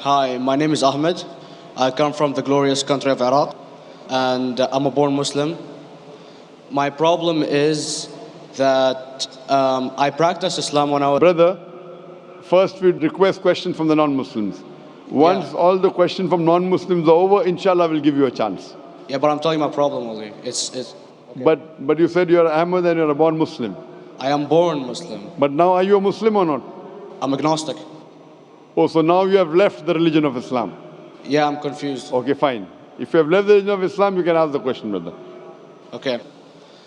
Hi, my name is Ahmed. I come from the glorious country of Iraq, and I'm a born Muslim. My problem is that I practiced Islam when I was. Brother, first we request questions from the non-Muslims. Once all the questions from non-Muslims are over, inshallah we'll give you a chance. Yeah, but I'm telling you my problem only. Okay. But you said you're Ahmed and you're a born Muslim. I am born Muslim. But now are you a Muslim or not? I'm agnostic. Oh, so now you have left the religion of Islam. Yeah, I'm confused. Okay, fine. If you have left the religion of Islam, you can ask the question, brother. Okay.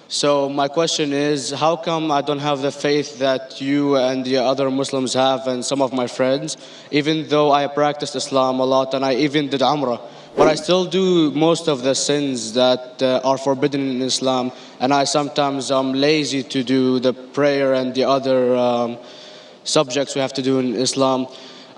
So my question is, how come I don't have the faith that you and the other Muslims have and some of my friends, even though I practiced Islam a lot and I even did Umrah, but I still do most of the sins that are forbidden in Islam, and I sometimes am lazy to do the prayer and the other subjects we have to do in Islam.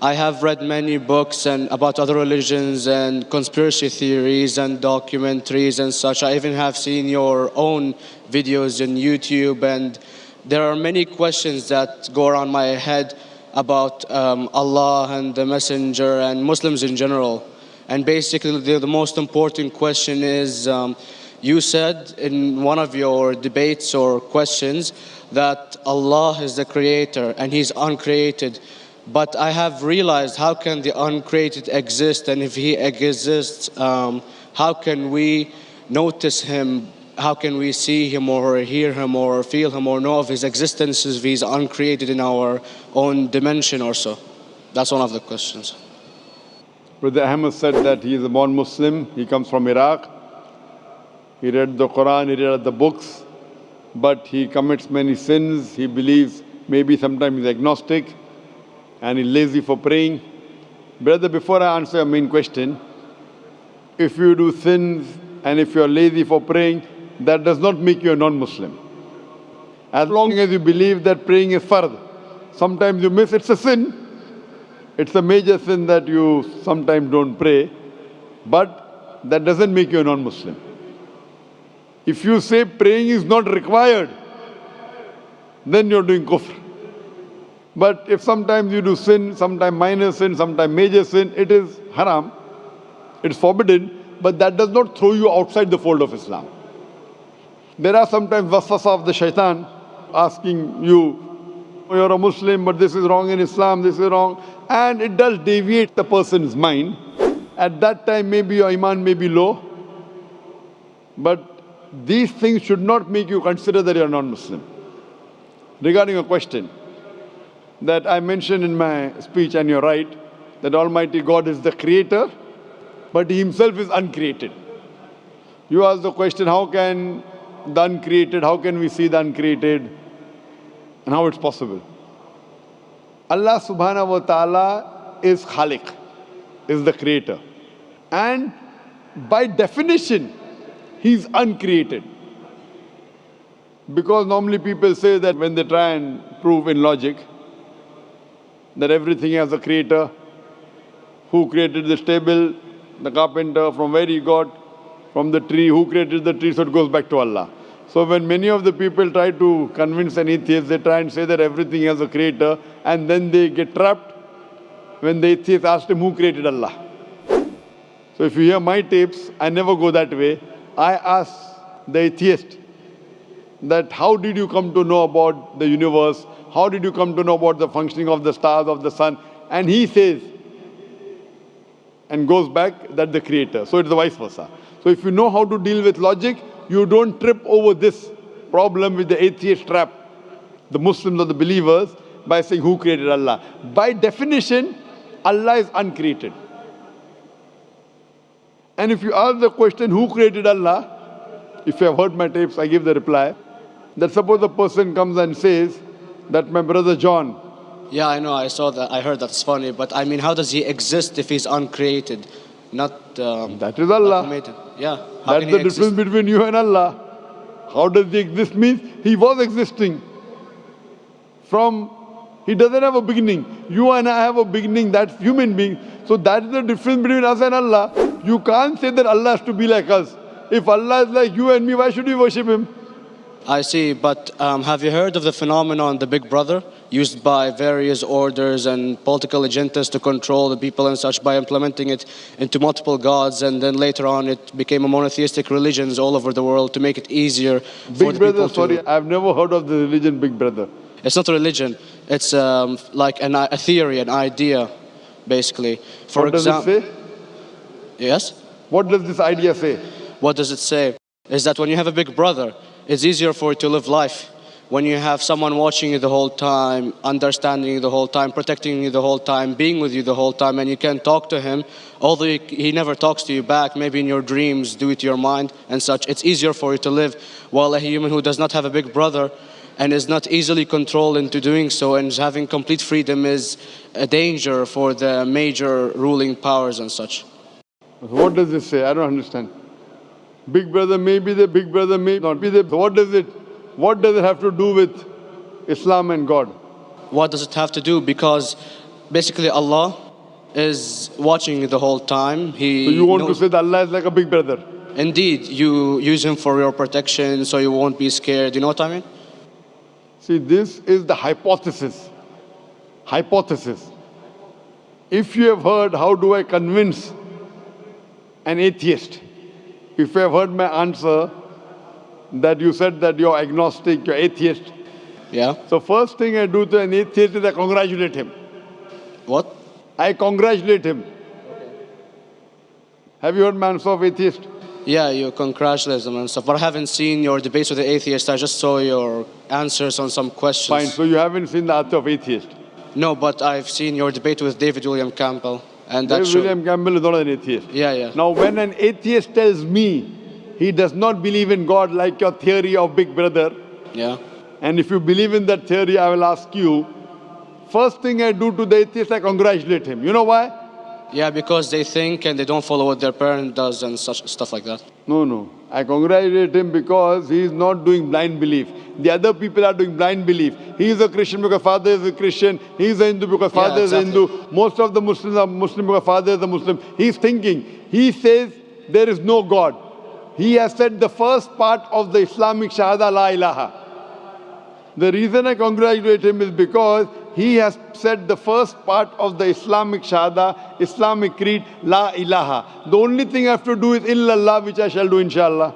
I have read many books and about other religions and conspiracy theories and documentaries and such. I even have seen your own videos on YouTube, and there are many questions that go around my head about Allah and the Messenger and Muslims in general. And basically the most important question is, you said in one of your debates or questions that Allah is the creator and He's uncreated. But I have realized, how can the uncreated exist? And if He exists, how can we notice Him? How can we see Him or hear Him or feel Him or know of His existence if He's uncreated in our own dimension or so? That's one of the questions. Brother Ahmed said that he is a born Muslim. He comes from Iraq. He read the Quran, he read the books, but he commits many sins. He believes, maybe sometimes he's agnostic, and he's lazy for praying. Brother, before I answer your main question, if you do sins and if you're lazy for praying, that does not make you a non-Muslim. As long as you believe that praying is fard, sometimes you miss, it's a sin. It's a major sin that you sometimes don't pray, but that doesn't make you a non-Muslim. If you say praying is not required, then you're doing kufr. But if sometimes you do sin, sometimes minor sin, sometimes major sin, it is haram, it's forbidden, but that does not throw you outside the fold of Islam. There are sometimes waswasa of the shaitan asking you, you're a Muslim, but this is wrong in Islam, this is wrong. And it does deviate the person's mind. At that time, maybe your iman may be low. But these things should not make you consider that you're non-Muslim. Regarding a question that I mentioned in my speech, and you're right, that Almighty God is the creator, but He Himself is uncreated. You asked the question, how can the uncreated, how can we see the uncreated? And how it's possible. Allah subhanahu wa ta'ala is Khaliq, is the creator. And by definition, He's uncreated. Because normally people say that when they try and prove in logic that everything has a creator, who created this table, the carpenter, from where he got, from the tree, who created the tree, so it goes back to Allah. So when many of the people try to convince an atheist, they try and say that everything has a creator, and then they get trapped when the atheist asked him who created Allah. So if you hear my tapes, I never go that way. I ask the atheist that how did you come to know about the universe? How did you come to know about the functioning of the stars, of the sun? And he says, and goes back, that the creator. So it's the vice versa. So if you know how to deal with logic, you don't trip over this problem with the atheist trap, the Muslims or the believers, by saying who created Allah. By definition, Allah is uncreated. And if you ask the question, who created Allah? If you have heard my tapes, I give the reply, that suppose a person comes and says that my brother John. Yeah, I know, I saw that, I heard that's funny, but I mean, how does he exist if he's uncreated? Not that is Allah. Yeah. That's the difference between you and Allah. How does he exist? Means he was existing. He doesn't have a beginning. You and I have a beginning, that's human being. So that's the difference between us and Allah. You can't say that Allah has to be like us. If Allah is like you and me, why should we worship Him? I see, but have you heard of the phenomenon, the Big Brother? used by various orders and political agendas to control the people and such by implementing it into multiple gods, and then later on it became a monotheistic religions all over the world to make it easier for Big the Brother, people to... sorry, I've never heard of the religion Big Brother. It's not a religion. It's like a theory, an idea, basically. For What does it example, say? yes. What does this idea say? What does it say? Is that when you have a big brother, it's easier for you to live life. When you have someone watching you the whole time, understanding you the whole time, protecting you the whole time, being with you the whole time, and you can talk to him, although he never talks to you back, maybe in your dreams, do it to your mind and such, it's easier for you to live. While a human who does not have a big brother and is not easily controlled into doing so and is having complete freedom is a danger for the major ruling powers and such. What does this say? I don't understand. Big Brother may be there, Big Brother may not be there. What does it have to do with Islam and God? What does it have to do? Because basically Allah is watching you the whole time. So you want to say that Allah is like a big brother? Indeed, you use him for your protection so you won't be scared. You know what I mean? See, this is the hypothesis. Hypothesis. If you have heard, how do I convince an atheist? If you have heard my answer, that you said that you're agnostic, you're atheist. Yeah. So first thing I do to an atheist is I congratulate him. What? I congratulate him. Have you heard my answer of atheist? Yeah, you congratulate them and stuff. But I haven't seen your debates with the atheist. I just saw your answers on some questions. Fine, so you haven't seen the answer of atheist? No, but I've seen your debate with David William Campbell. And that David William Campbell is not an atheist. Yeah, yeah. Now when an atheist tells me he does not believe in God like your theory of Big Brother, yeah, and if you believe in that theory, I will ask you, first thing I do to the atheist, I congratulate him. You know why? yeah, because they think and they don't follow what their parent does and such stuff like that. No. I congratulate him because he is not doing blind belief. The other people are doing blind belief. He is a Christian because father is a Christian. He is a Hindu because father is a Hindu. Most of the Muslims are Muslim because father is a Muslim. He is thinking. He says there is no God. He has said the first part of the Islamic Shahada, La ilaha. The reason I congratulate him is because he has said the first part of the Islamic Shahada, Islamic Creed, La ilaha. The only thing I have to do is illallah, which I shall do inshallah.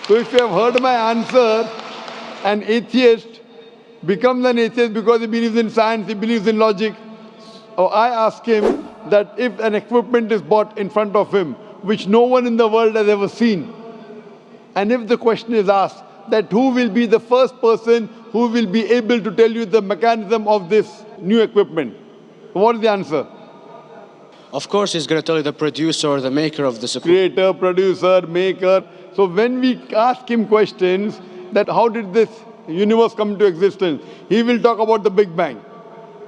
So if you have heard my answer, an atheist becomes an atheist because he believes in science, he believes in logic. Or I ask him that if an equipment is bought in front of him, which no one in the world has ever seen, and if the question is asked, that who will be the first person who will be able to tell you the mechanism of this new equipment? What is the answer? Of course, he's going to tell you the producer or the maker of this equipment. Creator, producer, maker. So when we ask him questions that how did this universe come into existence, he will talk about the Big Bang.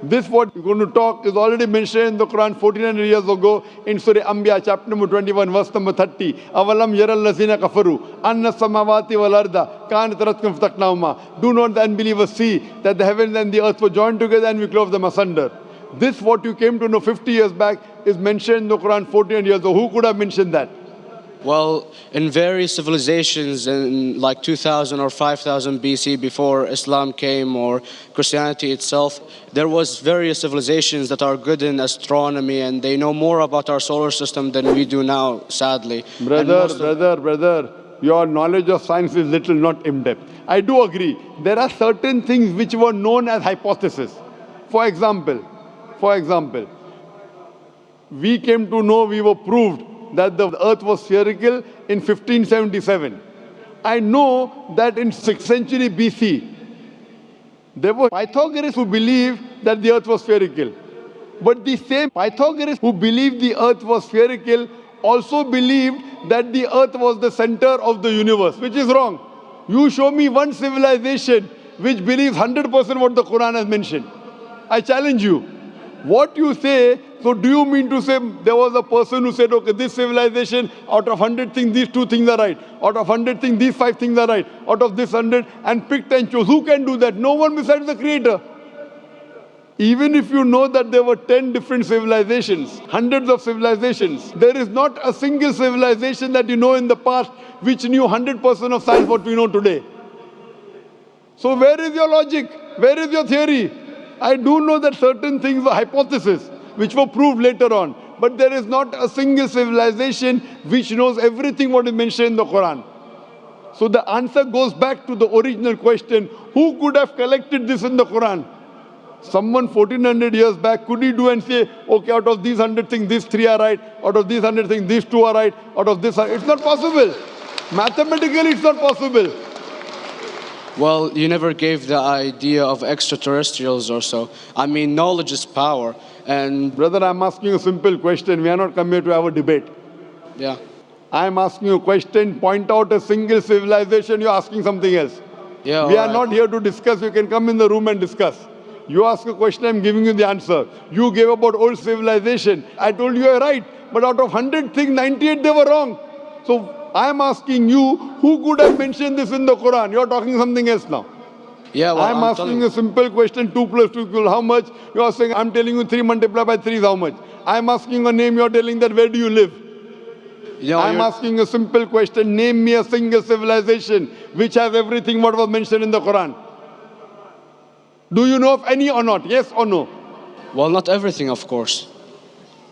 This what we're going to talk is already mentioned in the Quran 1400 years ago in Surah Anbiya chapter number 21 verse number 30. Avalam yaral lazina kafaru anna samawati wal arda kanat ratkum fataqnahuma. Do not the unbelievers see that the heavens and the earth were joined together and we clove them asunder. This what you came to know 50 years back is mentioned in the Quran 1400 years ago. Who could have mentioned that? Well, in various civilizations in like 2000 or 5000 BC before Islam came or Christianity itself, there was various civilizations that are good in astronomy and they know more about our solar system than we do now, sadly. Brother, your knowledge of science is little, not in-depth. I do agree. There are certain things which were known as hypotheses. For example, we came to know, we were proved that the earth was spherical in 1577. I know that in 6th century BC, there were Pythagoras who believed that the earth was spherical. But the same Pythagoras who believed the earth was spherical also believed that the earth was the center of the universe, which is wrong. You show me one civilization which believes 100% what the Quran has mentioned. I challenge you. What you say, so do you mean to say there was a person who said, okay, this civilization, out of 100 things, these 2 things are right. Out of 100 things, these 5 things are right. Out of this 100, and picked and chose. Who can do that? No one besides the Creator. Even if you know that there were 10 different civilizations, hundreds of civilizations, there is not a single civilization that you know in the past which knew 100% of science what we know today. So where is your logic? Where is your theory? I do know that certain things were hypotheses, which were proved later on. But there is not a single civilization which knows everything what is mentioned in the Quran. So the answer goes back to the original question, who could have collected this in the Quran? Someone 1400 years back, could he do and say, okay, out of these 100 things, these 3 are right, out of these 100 things, these 2 are right, out of this, it's not possible. Mathematically, it's not possible. Well, you never gave the idea of extraterrestrials or so. I mean, knowledge is power. And Brother, I'm asking you a simple question. We are not come here to have a debate. yeah. I'm asking you a question. Point out a single civilization. You're asking something else. Yeah, We are alright. not here to discuss. You can come in the room and discuss. You ask a question, I'm giving you the answer. You gave about old civilization. I told you you're right. But out of 100 things, 98 they were wrong. So I'm asking you, who could have mentioned this in the Quran? You're talking something else now. Yeah, well, I'm asking a simple question, 2 plus 2 equal how much? You are saying, I'm telling you 3 multiplied by 3 is how much? I'm asking a name, you're telling that where do you live? I'm asking a simple question, name me a single civilization which has everything what was mentioned in the Quran. Do you know of any or not? Yes or no? Well, not everything, of course.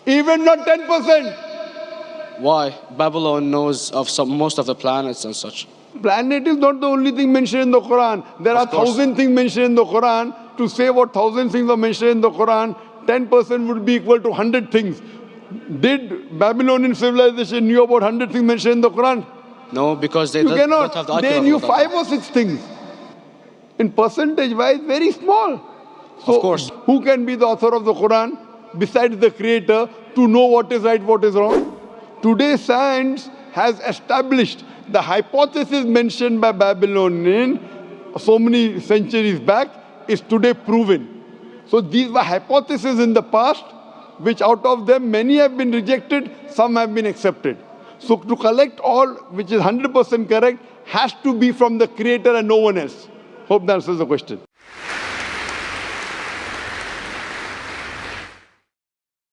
Even not 10%. Why? Babylon knows of most of the planets and such. Planet is not the only thing mentioned in the Quran. There are 1,000 things mentioned in the Quran. To say what 1,000 things are mentioned in the Quran, 10% would be equal to 100 things. Did Babylonian civilization knew about 100 things mentioned in the Quran? No, because they You don't have the cannot. They knew 5 or 6 things. In percentage wise, very small. So of course. Who can be the author of the Quran besides the creator to know what is right, what is wrong? Today science has established the hypothesis mentioned by Babylonian so many centuries back is today proven. So these were hypotheses in the past, which out of them many have been rejected, some have been accepted. So to collect all which is 100% correct has to be from the creator and no one else. Hope that answers the question.